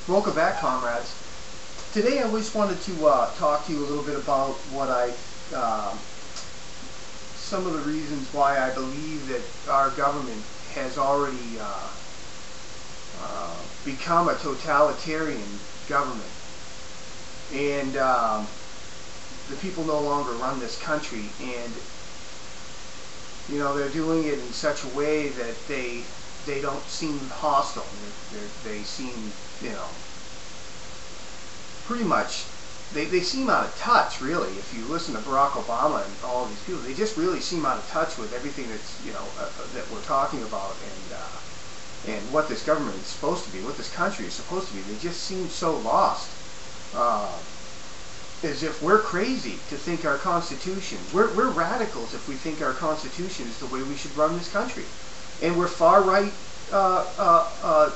Welcome back, comrades. Today I just wanted to talk to you a little bit about what some of the reasons why I believe that our government has already become a totalitarian government, and the people no longer run this country, and you know, they're doing it in such a way that they don't seem hostile. They seem, you know, pretty much, they seem out of touch, really. If you listen to Barack Obama and all these people, they just really seem out of touch with everything that's, you know, that we're talking about, and what this government is supposed to be, what this country is supposed to be. They just seem so lost, as if we're crazy to think our Constitution, we're radicals if we think our Constitution is the way we should run this country. And we're far-right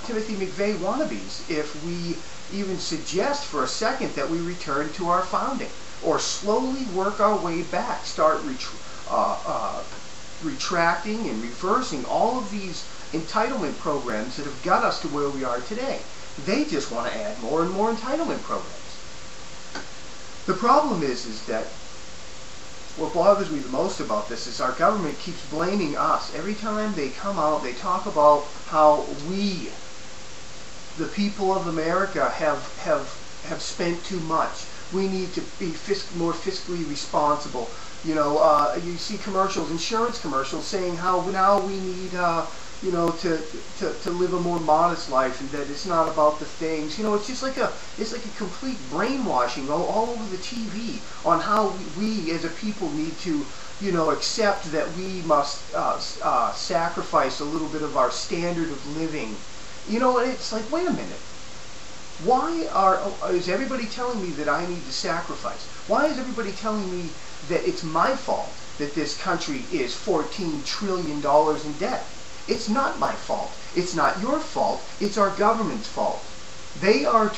Timothy McVeigh wannabes if we even suggest for a second that we return to our founding, or slowly work our way back, start retracting and reversing all of these entitlement programs that have got us to where we are today. They just want to add more and more entitlement programs. The problem is that what bothers me the most about this is our government keeps blaming us. Every time they come out, they talk about how we, the people of America, have spent too much. We need to be more fiscally responsible. You know, you see commercials, insurance commercials, saying how now we need, you know, to live a more modest life, and that it's not about the things. You know, it's just like a complete brainwashing all over the TV on how we as a people need to, you know, accept that we must sacrifice a little bit of our standard of living. You know, and it's like, wait a minute. Why is everybody telling me that I need to sacrifice? Why is everybody telling me that it's my fault that this country is $14 trillion in debt? It's not my fault. It's not your fault. It's our government's fault. They are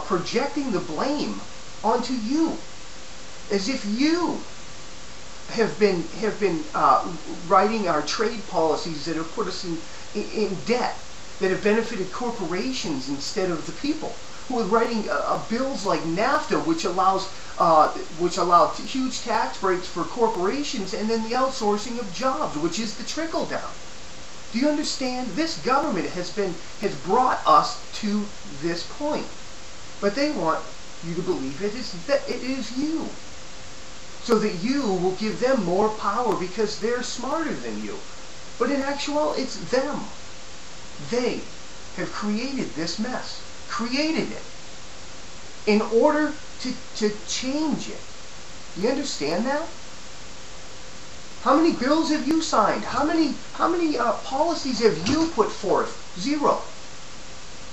projecting the blame onto you, as if you have been writing our trade policies that have put us in debt, that have benefited corporations instead of the people, who are writing bills like NAFTA, which allowed huge tax breaks for corporations, and then the outsourcing of jobs, which is the trickle down. Do you understand? This government has brought us to this point, but they want you to believe it is you, so that you will give them more power because they're smarter than you. But in actuality, it's them. They have created this mess, created it, in order to change it. Do you understand that? How many bills have you signed? How many policies have you put forth? Zero.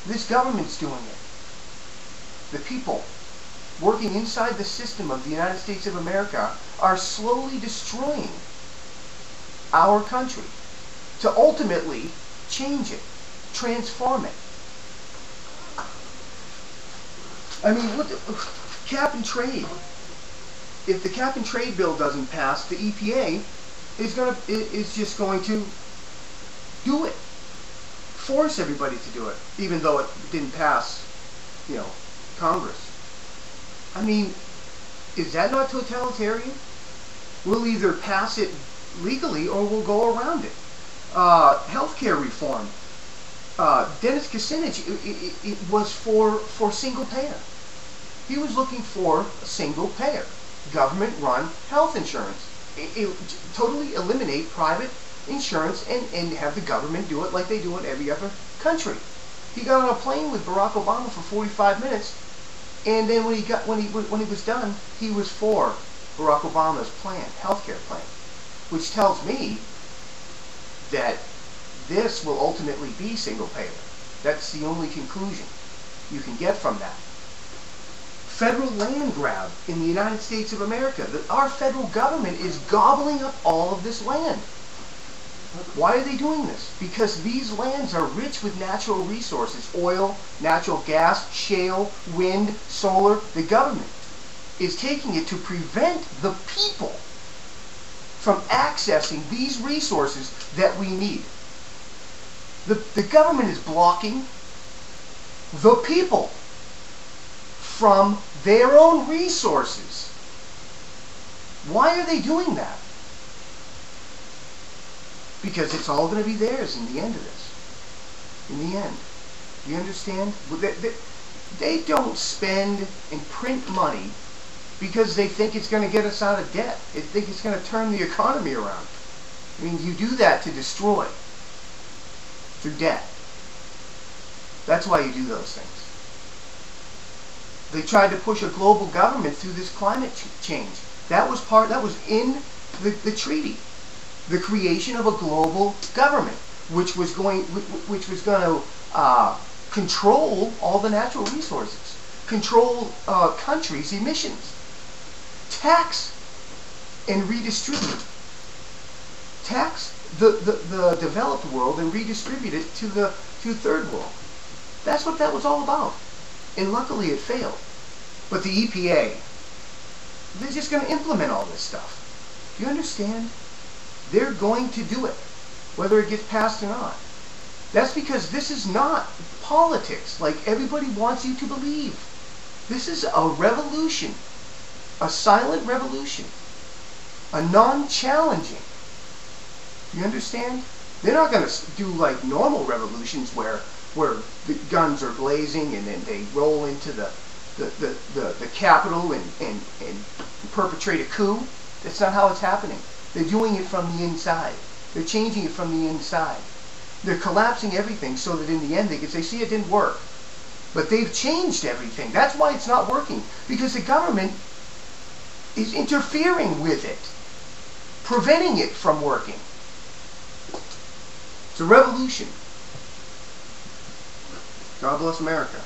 This government's doing it. The people working inside the system of the United States of America are slowly destroying our country to ultimately change it, transform it. I mean, cap and trade. If the cap and trade bill doesn't pass, the EPA is just going to do it, force everybody to do it, even though it didn't pass, you know, Congress. I mean, is that not totalitarian? We'll either pass it legally or we'll go around it. Healthcare reform. Dennis Kucinich, it was for single payer. He was looking for a single payer, government-run health insurance. Totally eliminate private insurance and have the government do it like they do in every other country. He got on a plane with Barack Obama for 45 minutes, and then when he was done, he was for Barack Obama's plan, healthcare plan, which tells me that this will ultimately be single payer. That's the only conclusion you can get from that. Federal land grab in the United States of America. That our federal government is gobbling up all of this land. Why are they doing this? Because these lands are rich with natural resources: oil, natural gas, shale, wind, solar. The government is taking it to prevent the people from accessing these resources that we need. The government is blocking the people from their own resources. Why are they doing that? Because it's all going to be theirs in the end of this. In the end. You understand? They don't spend and print money because they think it's going to get us out of debt. They think it's going to turn the economy around. I mean, you do that to destroy through debt. That's why you do those things. They tried to push a global government through this climate change. That was in the treaty. The creation of a global government, which was going to control all the natural resources, control countries' emissions, tax and redistribute. Tax the developed world and redistribute it to the third world. That's what that was all about. And luckily it failed. But the EPA, they're just going to implement all this stuff. Do you understand? They're going to do it, whether it gets passed or not. That's because this is not politics like everybody wants you to believe. This is a revolution, a silent revolution, a non-challenging. You understand? They're not going to do like normal revolutions where the guns are blazing and then they roll into the Capitol and perpetrate a coup. That's not how it's happening. They're doing it from the inside. They're changing it from the inside. They're collapsing everything so that in the end they can say, see, it didn't work. But they've changed everything. That's why it's not working. Because the government is interfering with it, preventing it from working. It's a revolution. God bless America.